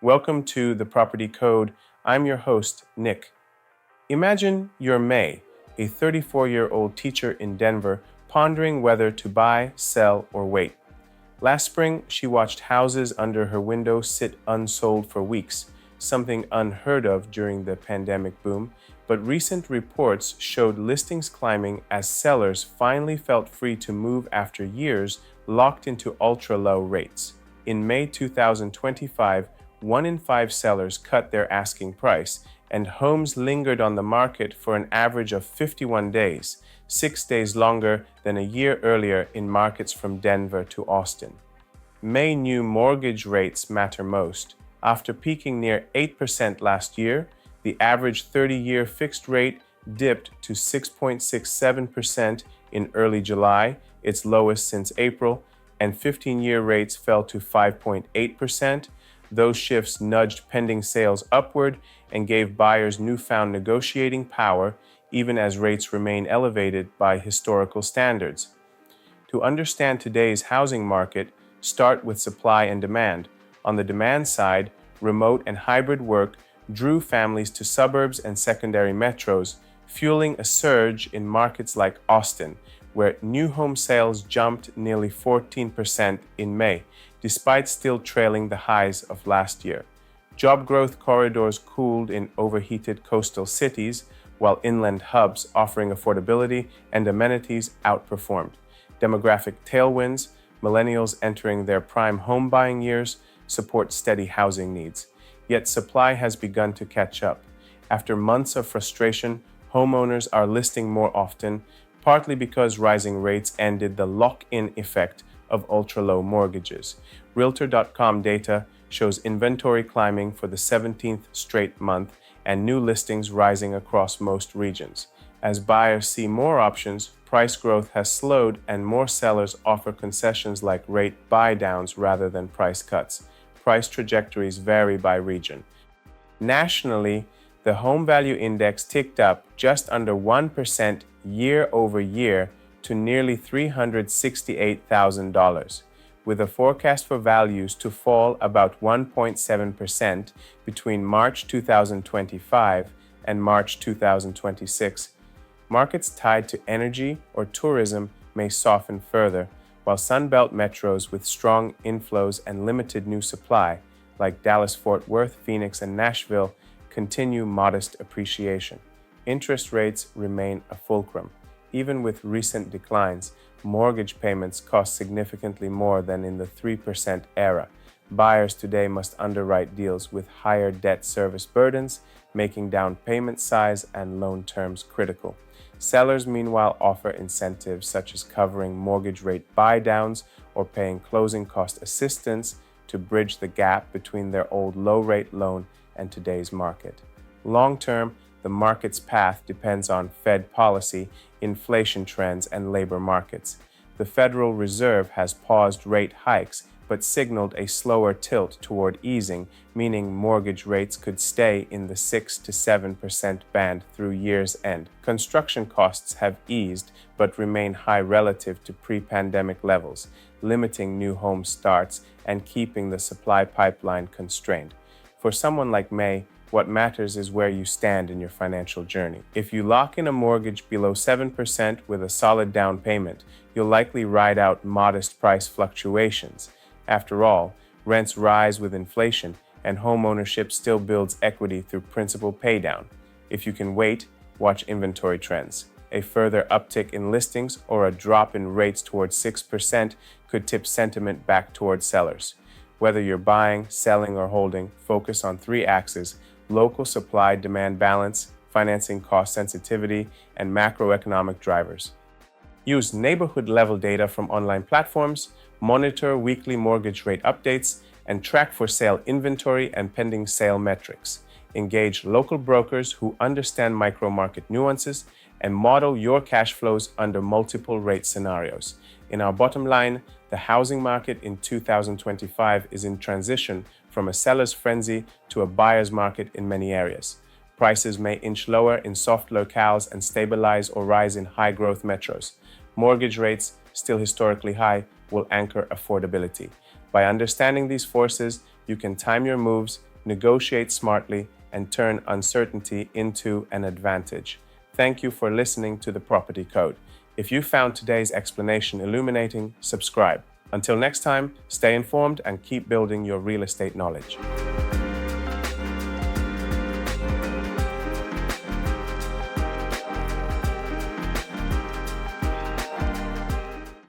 Welcome to the Property Code. I'm your host, Nick. Imagine you're May, a 34-year-old teacher in Denver, pondering whether to buy, sell, or wait. Last spring, she watched houses under her window sit unsold for weeks, something unheard of during the pandemic boom, but recent reports showed listings climbing as sellers finally felt free to move after years locked into ultra-low rates. In May 2025, 1 in 5 sellers cut their asking price, and homes lingered on the market for an average of 51 days, 6 days longer than a year earlier in markets from Denver to Austin. May new mortgage rates matter most. After peaking near 8% last year, the average 30-year fixed rate dipped to 6.67% in early July, its lowest since April, and 15-year rates fell to 5.8%. Those shifts nudged pending sales upward and gave buyers newfound negotiating power, even as rates remain elevated by historical standards. To understand today's housing market, start with supply and demand. On the demand side, remote and hybrid work drew families to suburbs and secondary metros, fueling a surge in markets like Austin, where new home sales jumped nearly 14% in May, despite still trailing the highs of last year. Job growth corridors cooled in overheated coastal cities, while inland hubs offering affordability and amenities outperformed. Demographic tailwinds, millennials entering their prime home buying years, support steady housing needs. Yet supply has begun to catch up. After months of frustration, homeowners are listing more often, partly because rising rates ended the lock-in effect of ultra-low mortgages. Realtor.com data shows inventory climbing for the 17th straight month and new listings rising across most regions. As buyers see more options, price growth has slowed and more sellers offer concessions like rate buydowns rather than price cuts. Price trajectories vary by region. Nationally, the home value index ticked up just under 1% year over year to nearly $368,000, with a forecast for values to fall about 1.7% between March 2025 and March 2026. Markets tied to energy or tourism may soften further, while Sunbelt metros with strong inflows and limited new supply, like Dallas-Fort Worth, Phoenix, and Nashville, continue modest appreciation. Interest rates remain a fulcrum. Even with recent declines, mortgage payments cost significantly more than in the 3% era. Buyers today must underwrite deals with higher debt service burdens, making down payment size and loan terms critical. Sellers, meanwhile, offer incentives such as covering mortgage rate buydowns or paying closing cost assistance to bridge the gap between their old low-rate loan and today's market. Long-term, the market's path depends on Fed policy, inflation trends, and labor markets. The Federal Reserve has paused rate hikes but signaled a slower tilt toward easing, meaning mortgage rates could stay in the 6 to 7% band through year's end. Construction costs have eased but remain high relative to pre-pandemic levels, limiting new home starts and keeping the supply pipeline constrained. For someone like May, what matters is where you stand in your financial journey. If you lock in a mortgage below 7% with a solid down payment, you'll likely ride out modest price fluctuations. After all, rents rise with inflation, and homeownership still builds equity through principal paydown. If you can wait, watch inventory trends. A further uptick in listings or a drop in rates towards 6% could tip sentiment back toward sellers. Whether you're buying, selling, or holding, focus on 3 axes: local supply-demand balance, financing cost sensitivity, and macroeconomic drivers. Use neighborhood-level data from online platforms, monitor weekly mortgage rate updates, and track for sale inventory and pending sale metrics. Engage local brokers who understand micro-market nuances and model your cash flows under multiple rate scenarios. In our bottom line, the housing market in 2025 is in transition from a seller's frenzy to a buyer's market in many areas. Prices may inch lower in soft locales and stabilize or rise in high-growth metros. Mortgage rates, still historically high, will anchor affordability. By understanding these forces, you can time your moves, negotiate smartly, and turn uncertainty into an advantage. Thank you for listening to the Property Code. If you found today's explanation illuminating, subscribe. Until next time, stay informed and keep building your real estate knowledge.